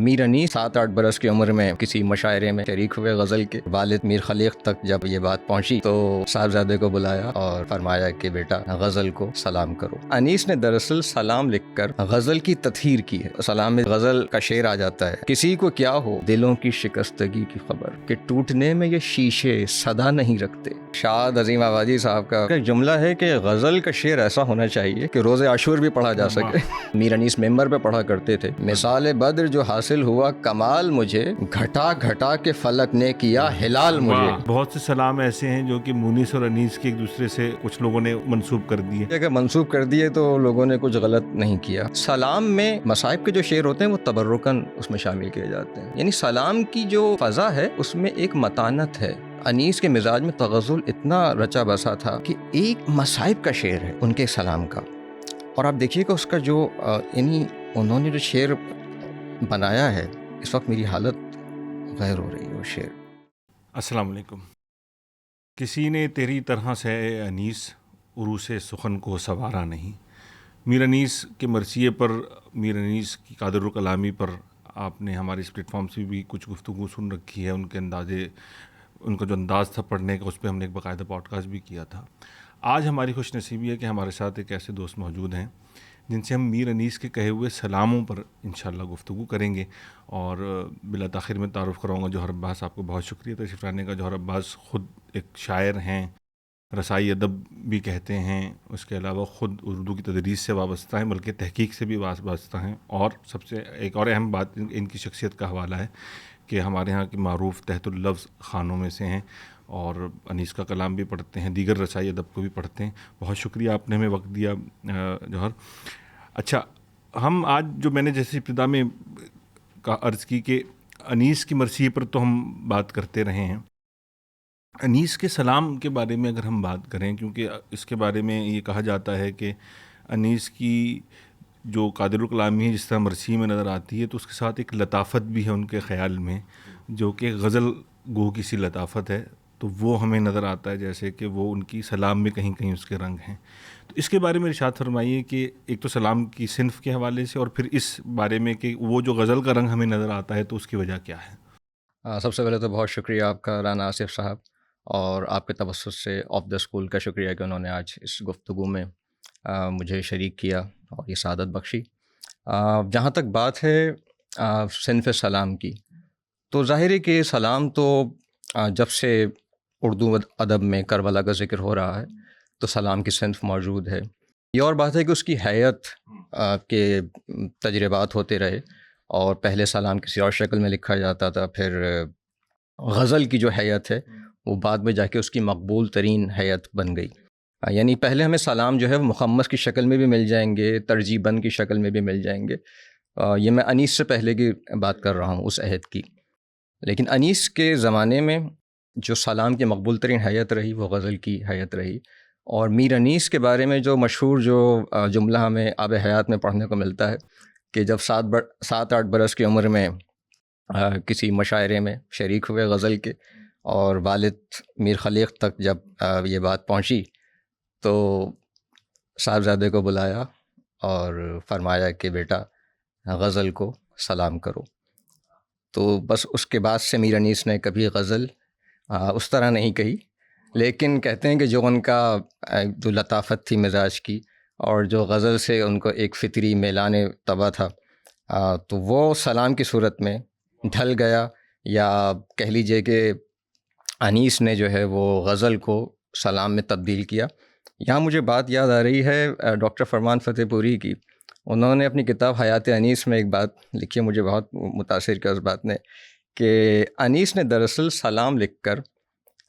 میر انیس 7-8 برس کی عمر میں کسی مشاعرے میں شریک ہوئے غزل کے. والد میر خلیق تک جب یہ بات پہنچی تو صاحبزادے کو بلایا اور فرمایا کہ بیٹا غزل کو سلام کرو. انیس نے دراصل سلام لکھ کر غزل کی تطہیر کی ہے. سلام میں غزل کا شعر آ جاتا ہے: کسی کو کیا ہو دلوں کی شکستگی کی خبر، کہ ٹوٹنے میں یہ شیشے صدا نہیں رکھتے. شاد عظیم آبادی صاحب کا ایک جملہ ہے کہ غزل کا شعر ایسا ہونا چاہیے کہ روز عاشور بھی پڑھا جا سکے. میر انیس ممبر پہ پڑھا کرتے تھے: مثال بدر جو حاصل ہوا کمال مجھے، گھٹا گھٹا کے فلک نے کیا ہلال مجھے. بہت سے سلام ایسے ہیں جو کہ مونس اور انیس کے ایک دوسرے سے کچھ لوگوں نے منسوب کر دیے. اگر منسوب کر دیے تو لوگوں نے کچھ غلط نہیں کیا. سلام میں مصائب کے جو شعر ہوتے ہیں وہ تبرکاً اس میں شامل کیے جاتے ہیں. یعنی سلام کی جو فضا ہے اس میں ایک متانت ہے. انیس کے مزاج میں تغزل اتنا رچا بسا تھا کہ ایک مصائب کا شعر ہے ان کے سلام کا. اور آپ دیکھیے کہ اس کا جو یعنی انہوں نے جو شعر بنایا ہے، اس وقت میری حالت غیر ہو رہی ہے وہ شعر. السلام علیکم. کسی نے تیری طرح سے اے انیس عروس سخن کو سنوارا نہیں. میر انیس کے مرثیے پر، میر انیس کی قادر الکلامی پر آپ نے ہمارے اس پلیٹ فارم سے بھی کچھ گفتگو سن رکھی ہے. ان کے ان کا جو انداز تھا پڑھنے کا، اس پہ ہم نے ایک باقاعدہ پوڈ کاسٹ بھی کیا تھا. آج ہماری خوش نصیبی ہے کہ ہمارے ساتھ ایک ایسے دوست موجود ہیں جن سے ہم میر انیس کے کہے ہوئے سلاموں پر انشاءاللہ گفتگو کریں گے. اور بلا تاخیر میں تعارف کراؤں گا جوہر عباس. آپ کو بہت شکریہ تشریف لانے کا. جوہر عباس خود ایک شاعر ہیں، رسائی ادب بھی کہتے ہیں، اس کے علاوہ خود اردو کی تدریس سے وابستہ ہیں، بلکہ تحقیق سے بھی وابستہ ہیں. اور سب سے ایک اور اہم بات ان کی شخصیت کا حوالہ ہے کہ ہمارے ہاں کے معروف تحت اللفظ خانوں میں سے ہیں، اور انیس کا کلام بھی پڑھتے ہیں، دیگر رسائی ادب کو بھی پڑھتے ہیں. بہت شکریہ آپ نے ہمیں وقت دیا جوہر. اچھا، ہم آج جو میں نے جیسے ابتدا میں عرض کی کہ انیس کی مرثیے پر تو ہم بات کرتے رہے ہیں. انیس کے سلام کے بارے میں اگر ہم بات کریں، کیونکہ اس کے بارے میں یہ کہا جاتا ہے کہ انیس کی جو قادر الکلامی ہے جس طرح مرثیے میں نظر آتی ہے، تو اس کے ساتھ ایک لطافت بھی ہے ان کے خیال میں، جو کہ غزل گو کی سی لطافت ہے. تو وہ ہمیں نظر آتا ہے جیسے کہ وہ ان کی سلام میں کہیں کہیں اس کے رنگ ہیں. تو اس کے بارے میں ارشاد فرمائیے کہ ایک تو سلام کی صنف کے حوالے سے، اور پھر اس بارے میں کہ وہ جو غزل کا رنگ ہمیں نظر آتا ہے تو اس کی وجہ کیا ہے. سب سے پہلے تو بہت شکریہ آپ کا رانا آصف صاحب، اور آپ کے توسط سے آف دا اسکول کا شکریہ کہ انہوں نے آج اس گفتگو میں مجھے شریک کیا اور یہ سعادت بخشی. جہاں تک بات ہے صنف سلام کی، تو ظاہر ہے کہ سلام تو جب سے اردو ادب میں کربلا کا ذکر ہو رہا ہے تو سلام کی صنف موجود ہے. یہ اور بات ہے کہ اس کی حیت کے تجربات ہوتے رہے، اور پہلے سلام کسی اور شکل میں لکھا جاتا تھا، پھر غزل کی جو حیت ہے وہ بعد میں جا کے اس کی مقبول ترین حیت بن گئی. یعنی پہلے ہمیں سلام جو ہے وہ مخمس کی شکل میں بھی مل جائیں گے، ترجیباً کی شکل میں بھی مل جائیں گے. یہ میں انیس سے پہلے کی بات کر رہا ہوں، اس عہد کی. لیکن انیس کے زمانے میں جو سلام کی مقبول ترین حیت رہی وہ غزل کی حیت رہی. اور میر انیس کے بارے میں جو مشہور جو جملہ ہمیں آب حیات میں پڑھنے کو ملتا ہے کہ جب 7-8 برس کی عمر میں کسی مشاعرے میں شریک ہوئے غزل کے، اور والد میر خلیق تک جب یہ بات پہنچی تو صاحبزادے کو بلایا اور فرمایا کہ بیٹا غزل کو سلام کرو. تو بس اس کے بعد سے میر انیس نے کبھی غزل اس طرح نہیں کہی. لیکن کہتے ہیں کہ جو ان کا جو لطافت تھی مزاج کی، اور جو غزل سے ان کو ایک فطری میلان طبع تھا، تو وہ سلام کی صورت میں ڈھل گیا. یا کہہ لیجئے کہ انیس نے جو ہے وہ غزل کو سلام میں تبدیل کیا. یہاں مجھے بات یاد آ رہی ہے ڈاکٹر فرمان فتح پوری کی. انہوں نے اپنی کتاب حیات انیس میں ایک بات لکھی، مجھے بہت متاثر کیا اس بات نے، کہ انیس نے دراصل سلام لکھ کر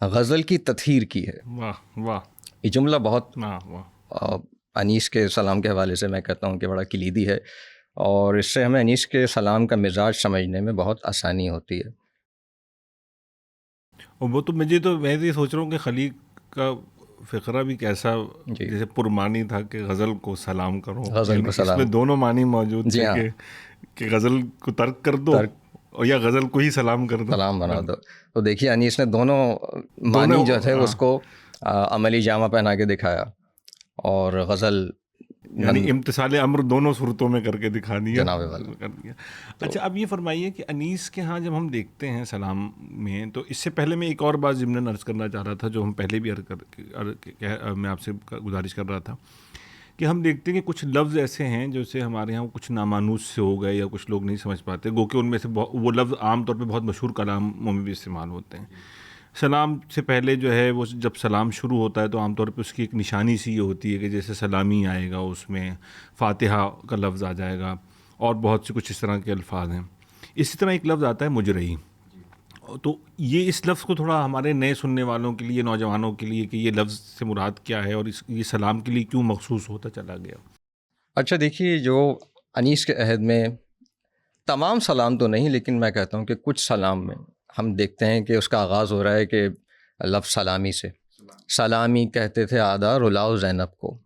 غزل کی تطہیر کی ہے. واہ واہ، یہ جملہ بہت واہ انیس کے سلام کے حوالے سے میں کہتا ہوں کہ بڑا کلیدی ہے، اور اس سے ہمیں انیس کے سلام کا مزاج سمجھنے میں بہت آسانی ہوتی ہے. اور وہ تو میں یہ سوچ رہا ہوں کہ خلیق کا فقرہ بھی کیسا جیسے پرمانی تھا کہ غزل کو سلام کرو. غزل کو سلام، اس میں دونوں معنی موجود تھے کہ غزل کو ترک کر دو اور یا غزل کو ہی سلام کر دو، سلام بنا دو. تو دیکھیے انیس نے دونوں معنی جو تھے اس کو عملی جامہ پہنا کے دکھایا، اور غزل یعنی امتثال امر دونوں صورتوں میں کر کے دکھا دیا جناب والا کر دیا. اچھا اب یہ فرمائیے کہ انیس کے ہاں جب ہم دیکھتے ہیں سلام میں، تو اس سے پہلے میں ایک اور بات ضمن عرض کرنا چاہ رہا تھا جو ہم پہلے بھی میں آپ سے گزارش کر رہا تھا کہ ہم دیکھتے ہیں کہ کچھ لفظ ایسے ہیں جیسے ہمارے یہاں کچھ نامانوس سے ہو گئے یا کچھ لوگ نہیں سمجھ پاتے، گو کہ ان میں سے وہ لفظ عام طور پہ بہت مشہور کلاموں میں بھی استعمال ہوتے ہیں. سلام سے پہلے جو ہے وہ جب سلام شروع ہوتا ہے تو عام طور پہ اس کی ایک نشانی سی یہ ہوتی ہے کہ جیسے سلامی آئے گا، اس میں فاتحہ کا لفظ آ جائے گا اور بہت سے کچھ اس طرح کے الفاظ ہیں. اسی طرح ایک لفظ آتا ہے مجرئی. تو یہ اس لفظ کو تھوڑا ہمارے نئے سننے والوں کے لیے، نوجوانوں کے لیے، کہ یہ لفظ سے مراد کیا ہے اور یہ سلام کے لیے کیوں مخصوص ہوتا چلا گیا. اچھا دیکھیے، جو انیس کے عہد میں تمام سلام تو نہیں، لیکن میں کہتا ہوں کہ کچھ سلام میں ہم دیکھتے ہیں کہ اس کا آغاز ہو رہا ہے کہ لفظ سلامی سے. سلامی کہتے تھے آدھا رلاؤ زینب کو،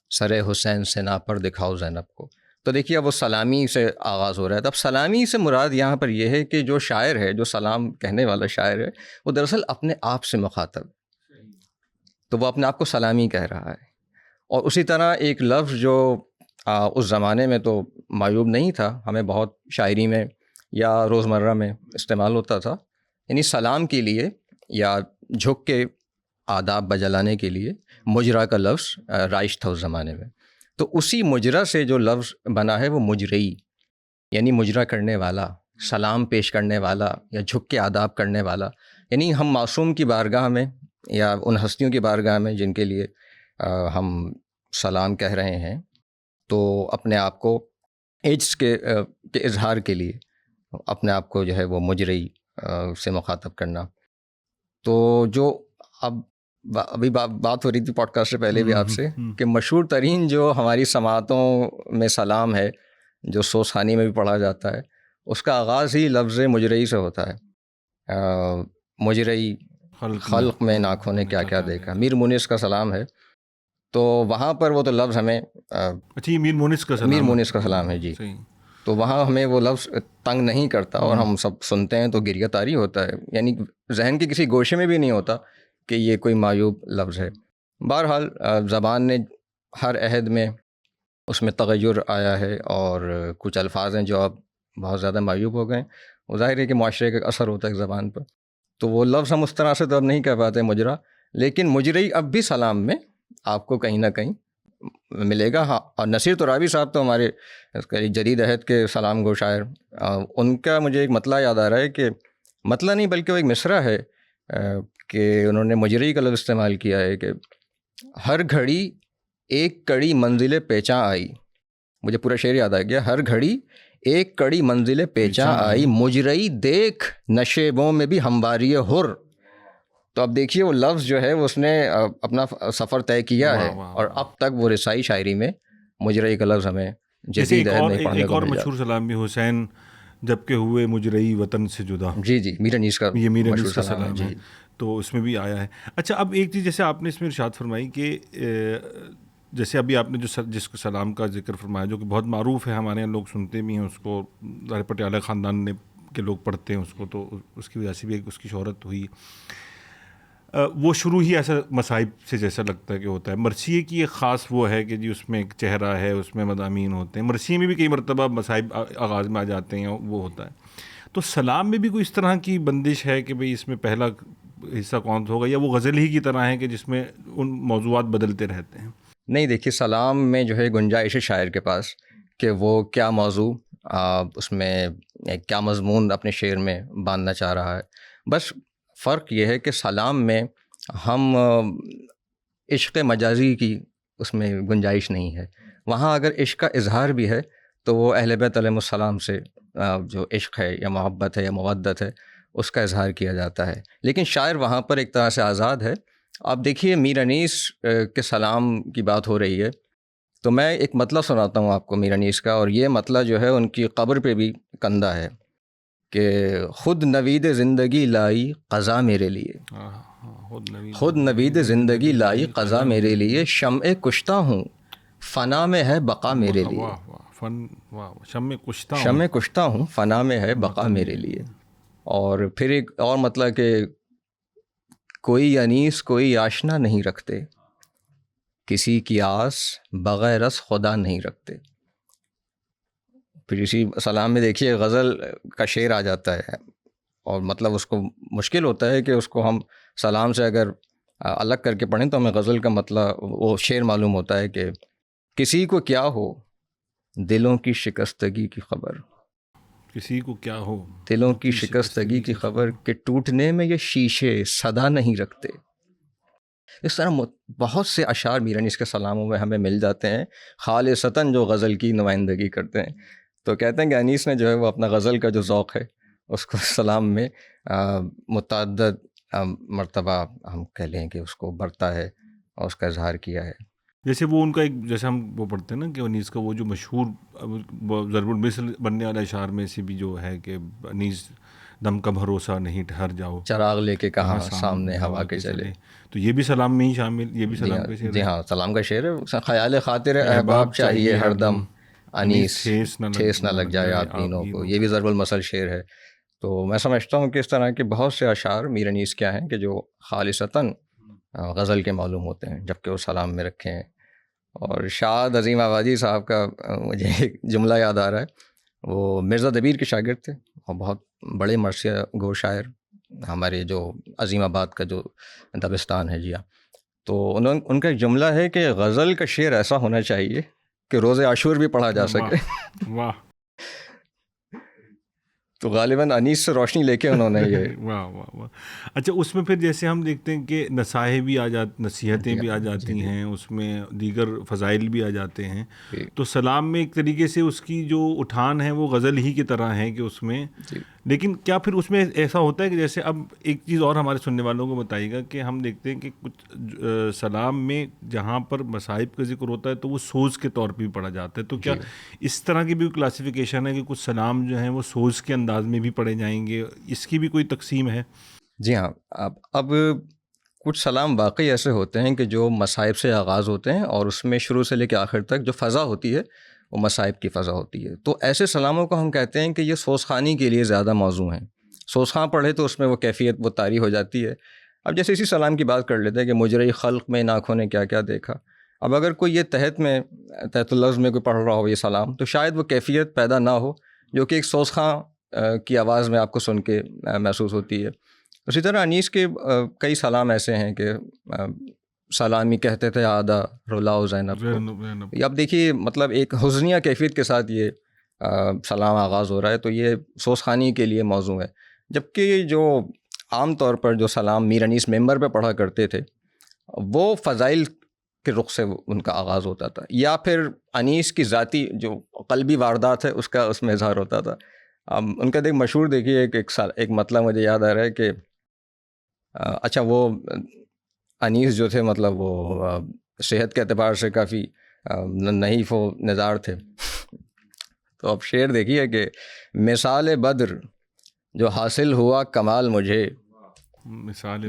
سر حسین سنا پر دکھاؤ زینب کو. تو دیکھیے اب وہ سلامی سے آغاز ہو رہا ہے. تو اب سلامی سے مراد یہاں پر یہ ہے کہ جو شاعر ہے، جو سلام کہنے والا شاعر ہے، وہ دراصل اپنے آپ سے مخاطب، تو وہ اپنے آپ کو سلامی کہہ رہا ہے. اور اسی طرح ایک لفظ جو اس زمانے میں تو معیوب نہیں تھا، ہمیں بہت شاعری میں یا روزمرہ میں استعمال ہوتا تھا، یعنی سلام کے لیے یا جھک کے آداب بجلانے کے لیے مجرا کا لفظ رائج تھا اس زمانے میں. تو اسی مجرا سے جو لفظ بنا ہے وہ مجرئی، یعنی مجرا کرنے والا، سلام پیش کرنے والا یا جھک کے آداب کرنے والا. یعنی ہم معصوم کی بارگاہ میں یا ان ہستیوں کی بارگاہ میں جن کے لیے ہم سلام کہہ رہے ہیں، تو اپنے آپ کو عجز کے اظہار کے لیے اپنے آپ کو جو ہے وہ مجرئی سے مخاطب کرنا. تو جو ابھی بات ہو رہی تھی پوڈ کاسٹ سے پہلے بھی آپ سے کہ مشہور ترین جو ہماری سماعتوں میں سلام ہے، جو سوسخانی میں بھی پڑھا جاتا ہے، اس کا آغاز ہی لفظ مجرئی سے ہوتا ہے. مجرئی خلق میں آنکھوں نے کیا کیا دیکھا، میر مونس کا سلام ہے. تو وہاں پر وہ تو لفظ ہمیں اچھا، یہ میر مونس کا سلام ہے جی. تو وہاں ہمیں وہ لفظ تنگ نہیں کرتا اور ہم سب سنتے ہیں تو گریہ طاری ہوتا ہے، یعنی ذہن کے کسی گوشے میں بھی نہیں ہوتا کہ یہ کوئی معیوب لفظ ہے. بہرحال زبان نے ہر عہد میں اس میں تغیر آیا ہے اور کچھ الفاظ ہیں جو اب بہت زیادہ معیوب ہو گئے. وہ ظاہر ہے کہ معاشرے کا اثر ہوتا ہے زبان پر، تو وہ لفظ ہم اس طرح سے تو اب نہیں کہہ پاتے مجرا، لیکن مجرئی اب بھی سلام میں آپ کو کہیں نہ کہیں ملے گا. ہاں، اور نصیر ترابی صاحب تو ہمارے جدید عہد کے سلام گو شاعر، ان کا مجھے ایک مطلع یاد آ رہا ہے، کہ مطلع نہیں بلکہ وہ ایک مصرع ہے کہ انہوں نے مجرئی کا لفظ استعمال کیا ہے کہ ہر گھڑی ایک کڑی منزل پیچاں آئی. مجھے پورا شعر یاد آ گیا، ہر گھڑی ایک کڑی منزل پیچاں آئی، مجرئی دیکھ نشیبوں میں بھی ہمواری حر. تو اب دیکھیے وہ لفظ جو ہے اس نے اپنا سفر طے کیا ہے اور اب تک وہ رسائی شاعری میں مجرئی کا لفظ ہمیں جدید عہد میں پڑھنے کو مل جاتا ہے. ایک اور مشہور سلام بھی حسین جب کہ ہوئے مجرئی وطن سے جدا، جی جی، میر انیس کا، یہ میر انیس کا سلام ہے، تو اس میں بھی آیا ہے. اچھا اب ایک چیز جیسے آپ نے اس میں ارشاد فرمائی کہ جیسے ابھی آپ نے جس کو سلام کا ذکر فرمایا جو کہ بہت معروف ہے، ہمارے یہاں لوگ سنتے بھی ہیں اس کو، پٹیالہ خاندان کے لوگ پڑھتے ہیں اس کو، تو اس کی وجہ سے بھی ایک اس کی شہرت ہوئی. وہ شروع ہی ایسا مصائب سے جیسا لگتا ہے کہ ہوتا ہے. مرثیے کی ایک خاص وہ ہے کہ جی اس میں ایک چہرہ ہے، اس میں مضامین ہوتے ہیں. مرثیے میں بھی کئی مرتبہ مصائب آغاز میں آ جاتے ہیں، وہ ہوتا ہے. تو سلام میں بھی کوئی اس طرح کی بندش ہے کہ بھئی اس میں پہلا حصہ کون ہوگا، یا وہ غزل ہی کی طرح ہے کہ جس میں ان موضوعات بدلتے رہتے ہیں؟ نہیں، دیکھیے سلام میں جو ہے گنجائش ہے شاعر کے پاس کہ وہ کیا موضوع اس میں کیا مضمون اپنے شعر میں باندھنا چاہ رہا ہے. بس فرق یہ ہے کہ سلام میں ہم عشق مجازی کی اس میں گنجائش نہیں ہے. وہاں اگر عشق کا اظہار بھی ہے تو وہ اہل بیت علیہ السلام سے جو عشق ہے یا محبت ہے یا مودت ہے اس کا اظہار کیا جاتا ہے. لیکن شاعر وہاں پر ایک طرح سے آزاد ہے. آپ دیکھیے میر انیس کے سلام کی بات ہو رہی ہے تو میں ایک مطلع سناتا ہوں آپ کو میر انیس کا، اور یہ مطلع جو ہے ان کی قبر پہ بھی کندہ ہے کہ خود نوید زندگی لائی قضا میرے لیے، خود نوید زندگی لائی قضا میرے لیے، شمع کشتہ ہوں فنا میں ہے بقا میرے لیے، شمع کشتہ ہوں فنا میں ہے بقا میرے لیے. اور پھر ایک اور مطلب کہ کوئی انیس کوئی آشنا نہیں رکھتے، کسی کی آس بغیر رس خدا نہیں رکھتے. پھر اسی سلام میں دیکھیے غزل کا شعر آ جاتا ہے، اور مطلب اس کو مشکل ہوتا ہے کہ اس کو ہم سلام سے اگر الگ کر کے پڑھیں تو ہمیں غزل کا مطلب وہ شعر معلوم ہوتا ہے کہ کسی کو کیا ہو دلوں کی شکستگی کی خبر، کسی کو کیا ہو دلوں کی شکستگی کی خبر کہ ٹوٹنے میں یہ شیشے صدا نہیں رکھتے. اس طرح بہت سے اشعار میرانیس کے سلاموں میں ہمیں مل جاتے ہیں خالصتاً جو غزل کی نمائندگی کرتے ہیں. تو کہتے ہیں کہ انیس نے جو ہے وہ اپنا غزل کا جو ذوق ہے اس کو سلام میں متعدد مرتبہ ہم کہہ لیں کہ اس کو برتا ہے اور اس کا اظہار کیا ہے. جیسے وہ ان کا ایک، جیسے ہم وہ پڑھتے ہیں نا کہ انیس کا وہ جو مشہور ضرب المثل بننے والا اشعار میں سے بھی جو ہے کہ انیس دم کا بھروسہ نہیں ٹھہر جاؤ، چراغ لے کے کہاں سامنے ہوا کے چلے. تو یہ بھی سلام میں ہی شامل، یہ بھی سلام کا شعر ہے. جی ہاں، سلام کا شعر ہے. خیال خاطر احباب چاہیے ہر دم، انیس ٹھیس نہ لگ جائے آدمینوں کو، یہ بھی ضرب المثل شعر ہے. تو میں سمجھتا ہوں کہ اس طرح کے بہت سے اشعار میرانیس کیا ہیں کہ جو خالصتاً غزل کے معلوم ہوتے ہیں جبکہ وہ سلام میں رکھے ہیں. اور شاد عظیم آبادی صاحب کا مجھے ایک جملہ یاد آ رہا ہے. وہ مرزا دبیر کے شاگرد تھے اور بہت بڑے مرثیہ گو شاعر، ہمارے جو عظیم آباد کا جو دبستان ہے. جی ہاں، تو ان کا ایک جملہ ہے کہ غزل کا شعر ایسا ہونا چاہیے کہ روز عاشور بھی پڑھا جا سکے. واہ. تو غالباً انیس سے روشنی لے کے انہوں نے یہ واہ واہ واہ. اچھا، اس میں پھر جیسے ہم دیکھتے ہیں کہ نصائح بھی آ جاتی، نصیحتیں بھی آ جاتی ہیں، اس میں دیگر فضائل بھی آ جاتے ہیں. تو سلام میں ایک طریقے سے اس کی جو اٹھان ہے وہ غزل ہی کی طرح ہے کہ اس میں، لیکن کیا پھر اس میں ایسا ہوتا ہے کہ جیسے اب ایک چیز اور ہمارے سننے والوں کو بتائیے گا کہ ہم دیکھتے ہیں کہ کچھ سلام میں جہاں پر مصائب کا ذکر ہوتا ہے تو وہ سوز کے طور پہ بھی پڑھا جاتا ہے. تو کیا اس طرح کی بھی کلاسیفیکیشن ہے کہ کچھ سلام جو ہیں وہ سوز کے انداز میں بھی پڑھے جائیں گے؟ اس کی بھی کوئی تقسیم ہے؟ جی ہاں، اب کچھ سلام واقعی ایسے ہوتے ہیں کہ جو مصائب سے آغاز ہوتے ہیں اور اس میں شروع سے لے کے آخر تک جو فضا ہوتی ہے وہ مصائب کی فضا ہوتی ہے. تو ایسے سلاموں کو ہم کہتے ہیں کہ یہ سوزخوانی کے لیے زیادہ موزوں ہیں. سوزخواں پڑھے تو اس میں وہ کیفیت وہ طاری ہو جاتی ہے. اب جیسے اسی سلام کی بات کر لیتے ہیں کہ مجرے خلق میں آنکھوں نے کیا کیا دیکھا. اب اگر کوئی یہ تحت اللفظ میں کوئی پڑھ رہا ہو یہ سلام تو شاید وہ کیفیت پیدا نہ ہو جو کہ ایک سوزخواں کی آواز میں آپ کو سن کے محسوس ہوتی ہے. اسی طرح انیس کے کئی سلام ایسے ہیں کہ سلامی کہتے تھے آدھا رلاؤ زینب کو. اب دیکھیے مطلب ایک حزنیہ کیفیت کے ساتھ یہ سلام آغاز ہو رہا ہے تو یہ سوزخوانی کے لیے موضوع ہے. جبکہ جو عام طور پر جو سلام میر انیس ممبر پہ پڑھا کرتے تھے وہ فضائل کے رخ سے ان کا آغاز ہوتا تھا، یا پھر انیس کی ذاتی جو قلبی واردات ہے اس میں اظہار ہوتا تھا. ان کا ایک مشہور دیکھیے ایک مطلب مجھے یاد آ رہا ہے کہ اچھا وہ انیس جو تھے مطلب وہ صحت کے اعتبار سے کافی نحیف و نزار تھے. تو اب شعر دیکھیے کہ مثال بدر جو حاصل ہوا کمال مجھے،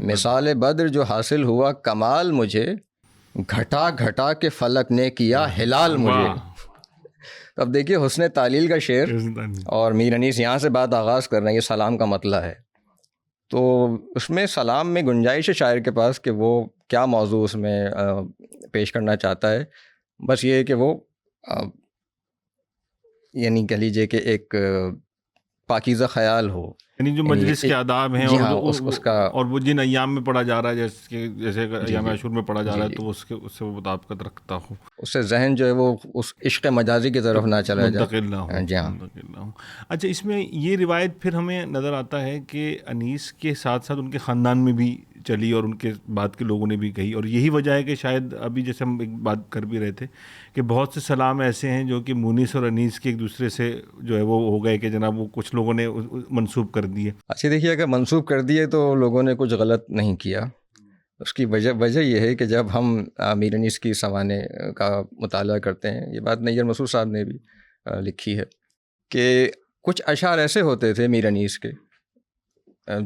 مثال بدر جو حاصل ہوا کمال مجھے، گھٹا گھٹا کے فلک نے کیا ہلال مجھے. اب دیکھیے حسن تعلیل کا شعر، اور میر انیس یہاں سے بات آغاز کر رہے ہیں، یہ سلام کا مطلع ہے. تو اس میں سلام میں گنجائش ہے شاعر کے پاس کہ وہ کیا موضوع اس میں پیش کرنا چاہتا ہے. بس یہ ہے کہ وہ یعنی کہہ لیجیے کہ ایک پاکیزہ خیال ہو، یعنی جو مجلس کے آداب ہیں، جی ہاں، اس کا اور وہ جن ایام میں پڑھا جا رہا ہے جیسے ایام عاشور میں پڑھا جا رہا ہے تو اس سے وہ مطابقت رکھتا ہو، اس سے ذہن جو ہے وہ اس عشق مجازی کی طرف نہ چلا جائے، منتقل نہ ہو. جی ہاں. اچھا، اس میں یہ روایت پھر ہمیں نظر آتا ہے کہ انیس کے ساتھ ساتھ ان کے خاندان میں بھی چلی اور ان کے بعد کے لوگوں نے بھی کہی، اور یہی وجہ ہے کہ شاید ابھی جیسے ہم ایک بات کر بھی رہے تھے کہ بہت سے سلام ایسے ہیں جو کہ مونس اور انیس کے ایک دوسرے سے جو ہے وہ ہو گئے کہ جناب وہ کچھ لوگوں نے منسوب کر دیے. اچھا دیکھیے، اگر منسوب کر دیے تو لوگوں نے کچھ غلط نہیں کیا. اس کی وجہ یہ ہے کہ جب ہم میر انیس کی سوانح کا مطالعہ کرتے ہیں، یہ بات نیر مسعود صاحب نے بھی لکھی ہے کہ کچھ اشعار ایسے ہوتے تھے میر انیس کے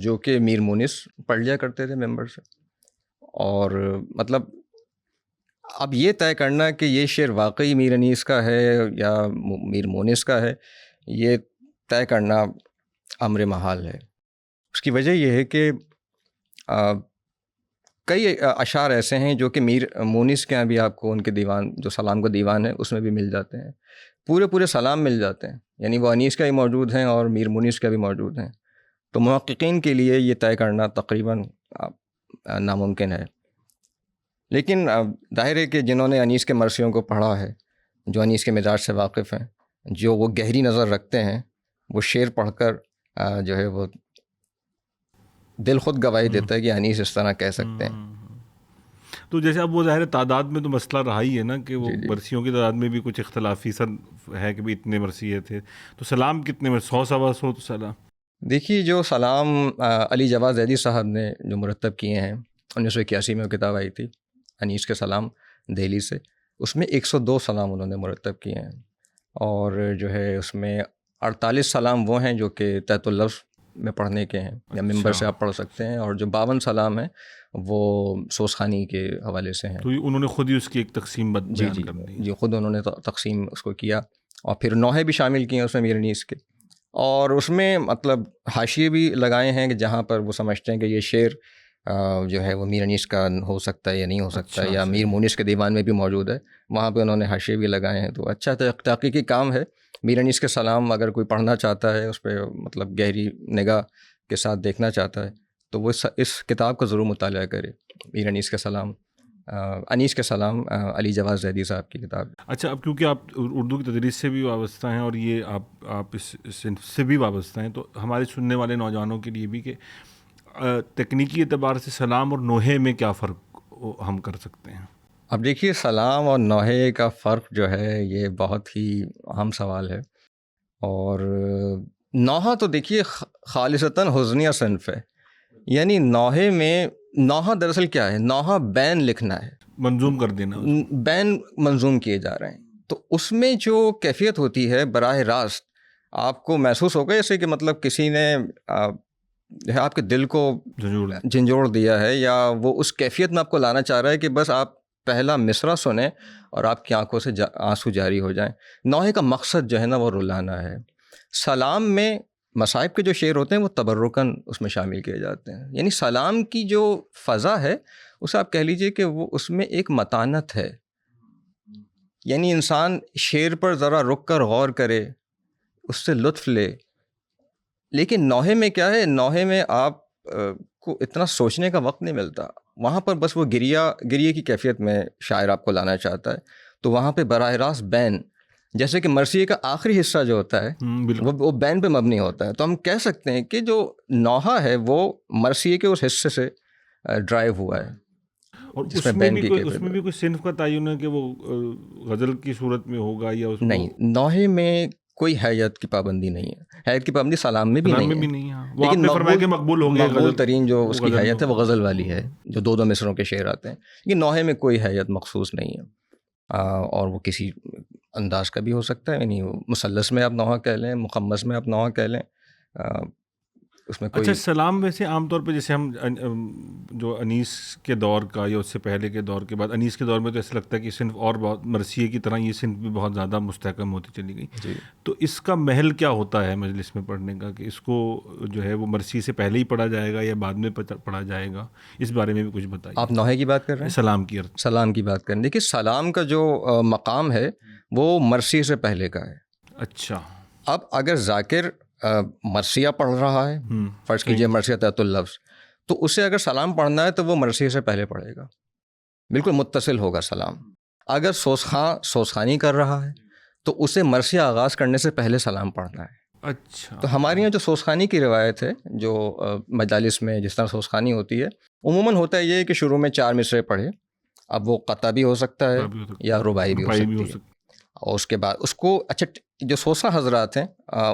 جو کہ میر مونس پڑھ لیا کرتے تھے ممبر سے. اور مطلب اب یہ طے کرنا کہ یہ شعر واقعی میر انیس کا ہے یا میر مونس کا ہے، یہ طے کرنا امر محال ہے. اس کی وجہ یہ ہے کہ کئی اشعار ایسے ہیں جو کہ میر مونس کے یہاں بھی آپ کو ان کے دیوان جو سلام کا دیوان ہے اس میں بھی مل جاتے ہیں، پورے سلام مل جاتے ہیں، یعنی وہ انیس کا بھی موجود ہیں اور میر مونس کا بھی موجود ہیں۔ تو محققین کے لیے یہ طے کرنا تقریباً ناممکن ہے، لیکن ظاہر ہے کہ جنہوں نے انیس کے مرثیوں کو پڑھا ہے، جو انیس کے مزاج سے واقف ہیں، جو وہ گہری نظر رکھتے ہیں، وہ شعر پڑھ کر جو ہے وہ دل خود گواہی دیتا ہے کہ انیس اس طرح کہہ سکتے ہیں۔ تو جیسے اب وہ ظاہر تعداد میں تو مسئلہ رہا ہی ہے نا کہ وہ جی مرثیوں کی تعداد میں بھی کچھ اختلافی سر ہے کہ بھی اتنے مرثیے تھے، تو سلام کتنے میں 100 سوا 100 تو سلام؟ دیکھیے جو سلام علی جواد زیدی صاحب نے جو مرتب کیے ہیں 1981 میں وہ کتاب آئی تھی انیس کے سلام دہلی سے، اس میں 102 سلام انہوں نے مرتب کیے ہیں، اور جو ہے اس میں 48 سلام وہ ہیں جو کہ تحت اللفظ میں پڑھنے کے ہیں یا ممبر سے آپ پڑھ سکتے ہیں، اور جو 52 سلام ہیں وہ سوسخانی کے حوالے سے ہیں۔ تو انہوں نے خود ہی اس کی ایک تقسیم بیان کر دی؟ جی خود انہوں نے تقسیم اس کو کیا، اور پھر نوحے بھی شامل کیے اس میں میر انیس کے، اور اس میں مطلب حاشیے بھی لگائے ہیں کہ جہاں پر وہ سمجھتے ہیں کہ یہ شعر جو ہے وہ میر انیس کا ہو سکتا ہے یا نہیں ہو سکتا ہے، یا میر مونس کے دیوان میں بھی موجود ہے، وہاں پہ انہوں نے حاشیے بھی لگائے ہیں۔ تو اچھا تحقیقی کام ہے۔ میر انیس کے سلام اگر کوئی پڑھنا چاہتا ہے، اس پہ مطلب گہری نگاہ کے ساتھ دیکھنا چاہتا ہے، تو وہ اس کتاب کا ضرور مطالعہ کرے، میر انیس کے سلام، انیس کے سلام علی جواد زیدی صاحب کی کتاب۔ اچھا، اب کیونکہ آپ اردو کی تدریس سے بھی وابستہ ہیں اور یہ آپ اس صنف سے بھی وابستہ ہیں، تو ہمارے سننے والے نوجوانوں کے لیے بھی کہ تکنیکی اعتبار سے سلام اور نوحے میں کیا فرق ہم کر سکتے ہیں؟ اب دیکھیے سلام اور نوحے کا فرق جو ہے یہ بہت ہی اہم سوال ہے، اور نوحہ تو دیکھیے خالصتاً حزنیہ صنف ہے، یعنی نوحے میں نوحہ دراصل کیا ہے؟ نوحہ بین لکھنا ہے، منظوم کر دینا، بین منظوم کیے جا رہے ہیں، تو اس میں جو کیفیت ہوتی ہے براہ راست آپ کو محسوس ہوگا جیسے کہ مطلب کسی نے جو ہے آپ کے دل کو جھنجھوڑ دیا ہے، یا وہ اس کیفیت میں آپ کو لانا چاہ رہا ہے کہ بس آپ پہلا مصرع سنیں اور آپ کی آنکھوں سے آنسو جاری ہو جائیں۔ نوحے کا مقصد جو ہے نا وہ رلانا ہے۔ سلام میں مصائب کے جو شعر ہوتے ہیں وہ تبرکاً اس میں شامل کیے جاتے ہیں، یعنی سلام کی جو فضا ہے اسے آپ کہہ لیجئے کہ وہ اس میں ایک متانت ہے، یعنی انسان شعر پر ذرا رک کر غور کرے، اس سے لطف لے۔ لیکن نوحے میں کیا ہے؟ نوحے میں آپ کو اتنا سوچنے کا وقت نہیں ملتا، وہاں پر بس وہ گریے کی کیفیت میں شاعر آپ کو لانا چاہتا ہے، تو وہاں پہ براہ راست بین، جیسے کہ مرثیے کا آخری حصہ جو ہوتا ہے وہ بین پہ مبنی ہوتا ہے، تو ہم کہہ سکتے ہیں کہ جو نوحہ ہے وہ مرثیے کے اس حصے سے ڈرائیو ہوا ہے، اور اس میں بھی کوئی صنف کا تعین ہے کہ وہ غزل کی صورت میں ہوگا یا اس نہیں؟ نوحے میں کوئی حیت کی پابندی نہیں ہے، حیت کی پابندی سلام میں بھی نہیں ہے، لیکن مقبول ترین جو اس کی حیت ہے وہ غزل والی ہے، جو دو مصروں کے شعر آتے ہیں، لیکن نوحے میں کوئی حیت مخصوص نہیں ہے، اور وہ کسی انداز کا بھی ہو سکتا ہے، یعنی مثلث میں آپ نوحہ کہہ لیں، مخمس میں آپ نوحہ کہہ لیں، اس میں کوئی۔ اچھا، سلام ویسے عام طور پہ جیسے ہم جو انیس کے دور کا یا اس سے پہلے کے دور کے بعد، انیس کے دور میں تو ایسا لگتا ہے کہ صنف اور بہت مرثیے کی طرح یہ صنف بھی بہت زیادہ مستحکم ہوتی چلی گئی، تو اس کا محل کیا ہوتا ہے مجلس میں پڑھنے کا، کہ اس کو جو ہے وہ مرثیے سے پہلے ہی پڑھا جائے گا یا بعد میں پڑھا جائے گا؟ اس بارے میں بھی کچھ بتائیے۔ آپ نوحے کی بات کر رہے ہیں؟ سلام کی بات کر رہے ہیں۔ دیکھیے سلام کا جو مقام ہے وہ مرثیے سے پہلے کا ہے۔ اچھا، اب اگر ذاکر مرثیہ پڑھ رہا ہے، فرض کیجئے مرثیہ تحت اللفظ، تو اسے اگر سلام پڑھنا ہے تو وہ مرثیے سے پہلے پڑھے گا، بالکل متصل ہوگا سلام۔ اگر سوسخانی کر رہا ہے تو اسے مرثیہ آغاز کرنے سے پہلے سلام پڑھنا ہے۔ اچھا، تو ہمارے یہاں جو سوسخانی کی روایت ہے، جو مجالس میں جس طرح سوسخانی ہوتی ہے، عموماً ہوتا ہے یہ کہ شروع میں 4 مصرے پڑھے، اب وہ قطع بھی ہو سکتا ہے یا رباعی بھی ہو سکتی ہے، اور اس کے بعد اس کو اچھا جو سوسا حضرات ہیں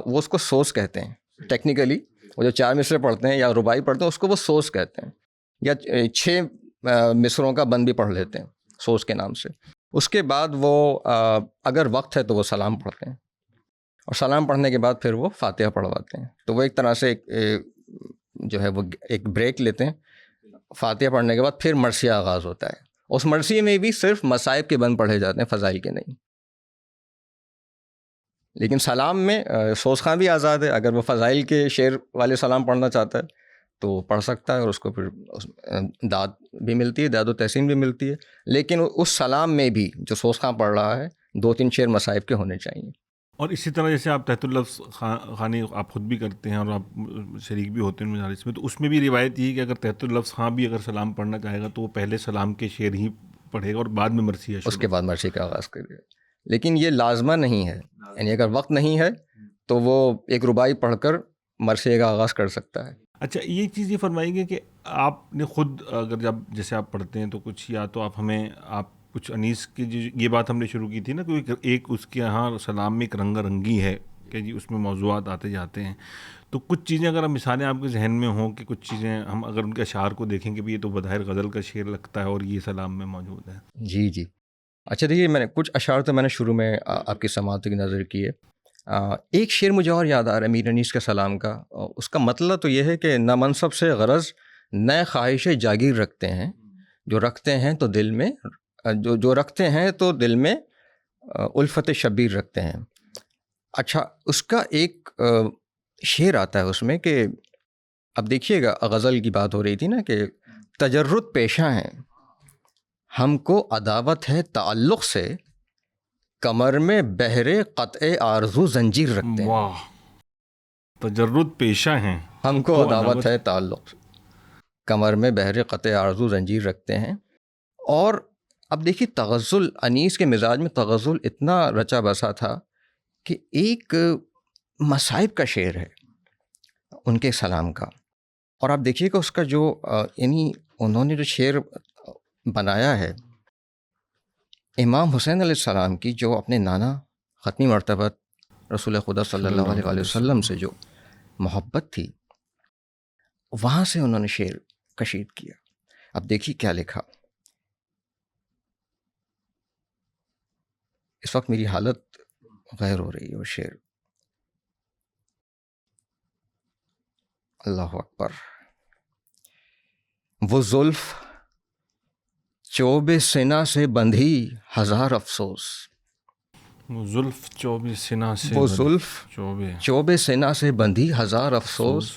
وہ اس کو سوس کہتے ہیں ٹیکنیکلی، وہ جو 4 مصرے پڑھتے ہیں یا رباعی پڑھتے ہیں اس کو وہ سوس کہتے ہیں، یا 6 مصروں کا بند بھی پڑھ لیتے ہیں سوس کے نام سے۔ اس کے بعد وہ اگر وقت ہے تو وہ سلام پڑھتے ہیں، اور سلام پڑھنے کے بعد پھر وہ فاتحہ پڑھواتے ہیں، تو وہ ایک طرح سے جو ہے وہ ایک بریک لیتے ہیں۔ فاتحہ پڑھنے کے بعد پھر مرثیہ آغاز ہوتا ہے، اس مرثیے میں بھی صرف مصائب کے بند پڑھے جاتے ہیں، فضائل کے نہیں۔ لیکن سلام میں سوسخاں بھی آزاد ہے، اگر وہ فضائل کے شعر والے سلام پڑھنا چاہتا ہے تو پڑھ سکتا ہے اور اس کو پھر داد بھی ملتی ہے، داد و تحسین بھی ملتی ہے. لیکن اس سلام میں بھی جو سوز خاں پڑھ رہا ہے 2-3 شعر مصائب کے ہونے چاہیے. اور اسی طرح جیسے آپ تحت اللفظ خوانی آپ خود بھی کرتے ہیں اور آپ شریک بھی ہوتے ہیں مجالس میں، تو اس میں بھی روایت یہ ہے کہ اگر تحت اللفظ خاں بھی اگر سلام پڑھنا چاہے گا تو وہ پہلے سلام کے شعر ہی پڑھے گا اور بعد میں مرثیہ اس کے شروع. بعد مرثی کا آغاز کرے گا. لیکن یہ لازمہ نہیں ہے، یعنی اگر وقت نہیں ہے تو وہ ایک رباعی پڑھ کر مرثیے کا آغاز کر سکتا ہے. اچھا، یہ چیز یہ فرمائیں گے کہ آپ نے خود اگر جب جیسے آپ پڑھتے ہیں تو کچھ یا تو آپ ہمیں آپ کچھ انیس کی جو یہ بات ہم نے شروع کی تھی نا کہ ایک اس کے یہاں سلام میں ایک رنگا رنگی ہے کہ جی اس میں موضوعات آتے جاتے ہیں، تو کچھ چیزیں اگر ہم مثالیں آپ کے ذہن میں ہوں کہ کچھ چیزیں ہم اگر ان کے اشعار کو دیکھیں کہ بھی یہ تو بظاہر غزل کا شعر لگتا ہے اور یہ سلام میں موجود ہے. جی جی. اچھا دیکھیے، میں نے کچھ اشعار تو میں نے شروع میں آپ کی سماعت کی نظر کیے. ایک شعر مجھے اور یاد آ رہا ہے میر انیس کے سلام کا. اس کا مطلب تو یہ ہے کہ نہ منصب سے غرض نئے خواہش جاگیر رکھتے ہیں، جو رکھتے ہیں تو دل میں جو رکھتے ہیں تو دل میں الفت شبیر رکھتے ہیں. اچھا، اس کا ایک شعر آتا ہے اس میں کہ اب دیکھیے گا، غزل کی بات ہو رہی تھی نا کہ تجرد پیشہ ہیں ہم کو عداوت ہے تعلق سے، کمر میں بہرے قطع آرزو زنجیر رکھتے ہیں. واہ، تجرد پیشہ ہیں ہم کو عداوت ہے تعلق سے، کمر میں بہرے قطع آرزو زنجیر رکھتے ہیں. اور اب دیکھیے تغزل، انیس کے مزاج میں تغزل اتنا رچا بسا تھا کہ ایک مصائب کا شعر ہے ان کے سلام کا. اور آپ دیکھیے کہ اس کا جو یعنی انہوں نے جو شعر بنایا ہے امام حسین علیہ السلام کی، جو اپنے نانا ختمی مرتبہ رسول خدا صلی اللہ علیہ وسلم سے جو محبت تھی، وہاں سے انہوں نے شعر کشید کیا. اب دیکھیے کیا لکھا. اس وقت میری حالت غیر ہو رہی ہے وہ شعر. اللہ اکبر. وہ زلف چوب سنا سے بندھی ہزار افسوس، وہ زلف چوب سنا سے وہ زلف چوب سنا سے بندھی ہزار افسوس،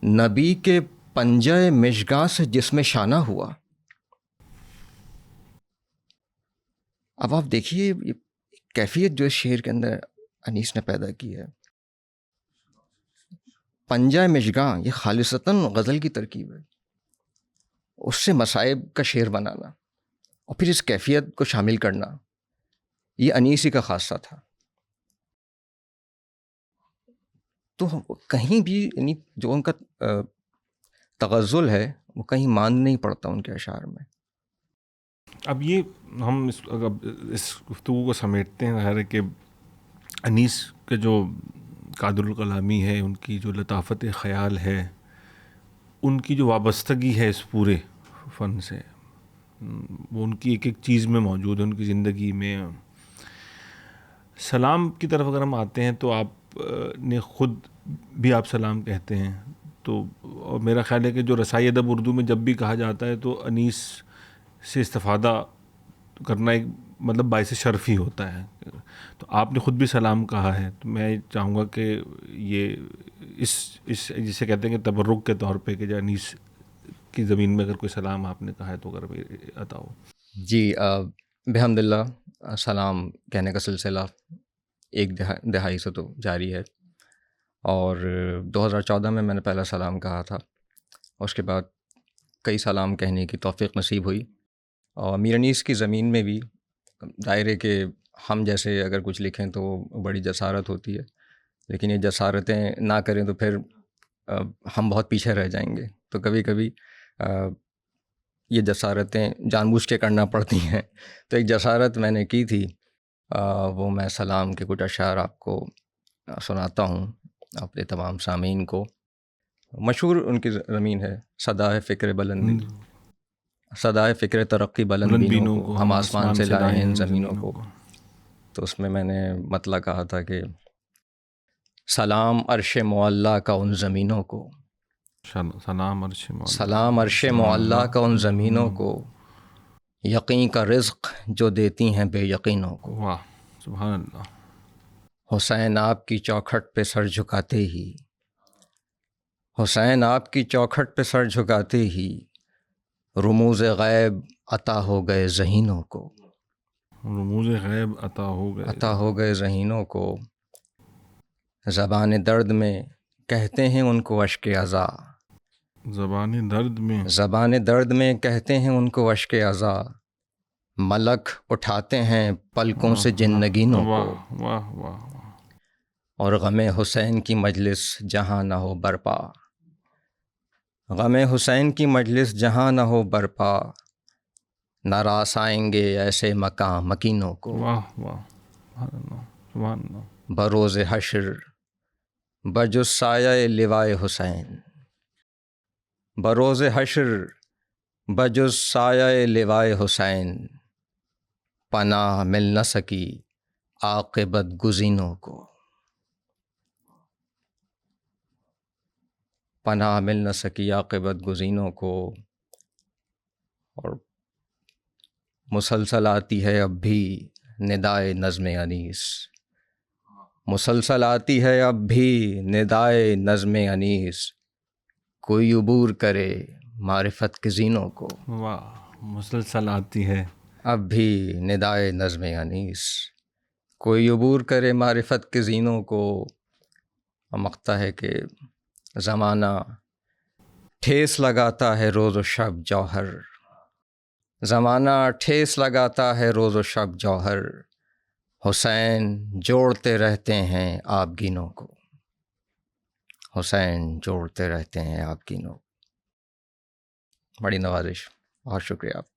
نبی کے پنجہ مشگاں سے جس میں شانہ ہوا. اب آپ دیکھیے یہ کیفیت جو اس شعر کے اندر انیس نے پیدا کی ہے. پنجہ مشگاں یہ خالصتاً غزل کی ترکیب ہے، اس سے مصائب کا شعر بنانا اور پھر اس کیفیت کو شامل کرنا، یہ انیسی کا خاصہ تھا. تو کہیں بھی یعنی جو ان کا تغزل ہے وہ کہیں مان نہیں پڑتا ان کے اشعار میں. اب یہ ہم اس گفتگو کو سمیٹتے ہیں، ظاہر ہے کہ انیس کے جو قادر الکلامی ہے، ان کی جو لطافت خیال ہے، ان کی جو وابستگی ہے اس پورے فن سے، وہ ان کی ایک ایک چیز میں موجود ہے، ان کی زندگی میں. سلام کی طرف اگر ہم آتے ہیں تو آپ نے خود بھی آپ سلام کہتے ہیں، تو اور میرا خیال ہے کہ جو رسائی ادب اردو میں جب بھی کہا جاتا ہے تو انیس سے استفادہ کرنا ایک مطلب باعث شرف ہی ہوتا ہے. تو آپ نے خود بھی سلام کہا ہے، تو میں چاہوں گا کہ یہ اس جسے کہتے ہیں کہ تبرک کے طور پہ کہ جو انیس کی زمین میں اگر کوئی سلام آپ نے کہا ہے تو اگر عطا ہو. جی بحمد اللہ سلام کہنے کا سلسلہ ایک دہائی سے تو جاری ہے، اور 2014 میں نے پہلا سلام کہا تھا. اس کے بعد کئی سلام کہنے کی توفیق نصیب ہوئی. اور میر انیس کی زمین میں بھی دائرے کے ہم جیسے اگر کچھ لکھیں تو بڑی جسارت ہوتی ہے، لیکن یہ جسارتیں نہ کریں تو پھر ہم بہت پیچھے رہ جائیں گے. تو کبھی کبھی یہ جسارتیں جان بوجھ کے کرنا پڑتی ہیں. تو ایک جسارت میں نے کی تھی، وہ میں سلام کے کچھ اشعار آپ کو سناتا ہوں اپنے تمام سامعین کو. مشہور ان کی زمین ہے صدائے فکر بلندی، صدائے فکر ترقی بلند بینوں کو ہم آسمان سے لائے ہیں ان زمینوں کو. تو اس میں نے مطلع کہا تھا کہ سلام عرش معلیٰ کا ان زمینوں کو، سلام عرش معلیٰ کا ان زمینوں کو، یقین کا رزق جو دیتی ہیں بے یقینوں کو. واہ سبحان اللہ. حسین آپ کی چوکھٹ پہ سر جھکاتے ہی، حسین آپ کی چوکھٹ پہ سر جھکاتے ہی رموز غیب عطا ہو گئے ذہینوں کو، رموز غیب عطا ہو گئے ذہینوں کو، زبان درد میں کہتے ہیں ان کو اشک عزا، زبان درد میں کہتے ہیں ان کو اشک عزا، ملک اٹھاتے ہیں پلکوں سے جن نگینوں کو، واہ واہ واہ، اور غم حسین کی مجلس جہاں نہ ہو برپا، غم حسین کی مجلس جہاں نہ ہو برپا، ناراض آئیں گے ایسے مکاں مکینوں کو، واہ واہ، سبحان اللہ سبحان اللہ، بروز حشر بجز سایہ لوائے حسین، بروز حشر بجز سایہ لوائے حسین، پناہ مل نہ سکی عاقبت گزینوں کو، پناہ مل نہ سکی عاقبت گزینوں کو، اور مسلسل آتی ہے اب بھی ندائے نظم انیس، مسلسل آتی ہے اب بھی ندائے نظم انیس، کوئی عبور کرے معرفت کے زینوں کو، واہ، مسلسل آتی ہے اب بھی ندائے نظم انیس، کوئی عبور کرے معرفت کے زینوں کو۔ مقطع ہے کہ زمانہ ٹھیس لگاتا ہے روز و شب جوہر، زمانہ ٹھیس لگاتا ہے روز و شب جوہر، حسین جوڑتے رہتے ہیں آبگینوں کو، حسین جوڑتے رہتے ہیں آبگینوں کو۔ بڑی نوازش، بہت شکریہ آپ۔